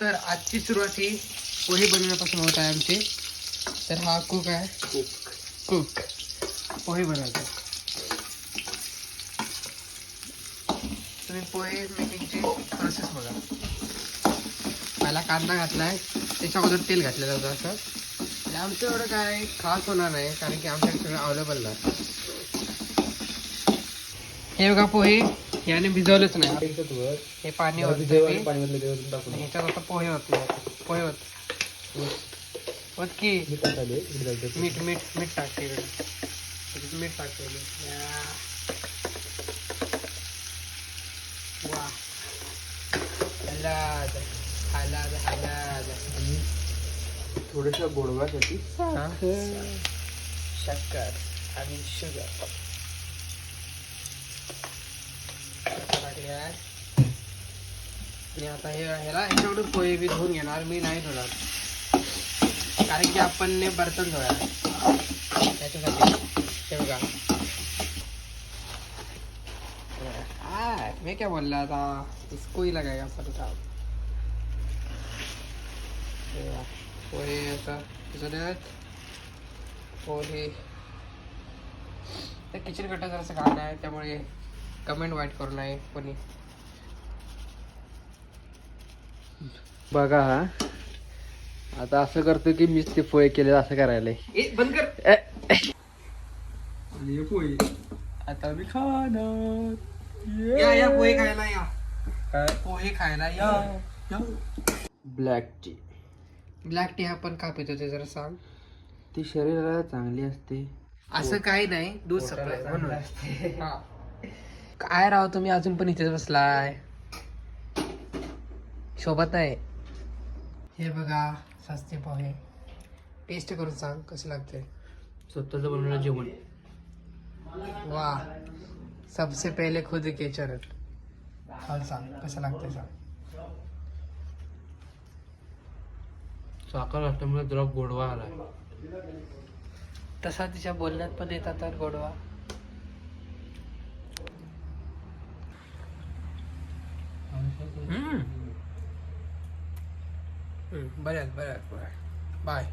तर आजची सुरुवात ही पोहे बनवण्यापासून होत आहे आमची. तर हा कुक आहे, कुक पोहे बनवतो. तुम्ही पोहे मेकिंगची प्रोसेस बघा. पहिला कांदा घातलाय, त्याच्या अगोदर तेल घातलं जातं. असं म्हणजे आमचं एवढं काय खास होणार नाही, कारण की आमच्याकडे सगळं अवेलेबल नाही. हे बघा पोहे याने भिजवलंच नाही, हे पाणी ह्याच्यात आता पोहे होत नाही. पोहे होत की मीठ मीठ मीठ टाकते इकडे, मीठ टाकते. वा हलाद हलाद हलाद. आणि थोड्याशा गोडव्यासाठी शक्कर आणि शुगर आणि आता ह्याला ह्याच्याकडून पोहे बी धुवून घेणार. मी नाही धुणार, कारण की आपण बर्तन धुया त्याच्यासाठी. हे बघा मैं क्या बोल रहा था, इसको ही लगाएगा पर साहब. पोहे आता भिजवल्यात. पोहे तर किचन कट्टा जरासं घाण आहे, त्यामुळे कमेंट वाईट करू नये कोणी. बघा हा आता असं करतो की मीच ते पोहे केले असं करायला. बंद कर. आणि पोहे आता मी खाणार. या पोहे खायला या. पोहे खायला या. Black tea. ब्लॅक टी आपण का पितो ते जरा सांग. ती शरीराला चांगली असते. असं काही नाही, दूध सप्लाय म्हणून. काय राव तुम्ही अजून पण इथेच बसलाय, शोभत नाही. हे बघा सस्ते पोहे, टेस्ट करून सांग कसं लागते. स्वतःच बनवलेलं जेवण. वाह, सबसे पहले खुद के चरण. खाल सांग कसं लागते सांग. साखर असल्यामुळे जरा गोडवा आला. तसा तिच्या बोलण्यात पण येतात तर गोडवा. बऱ्याच बाय.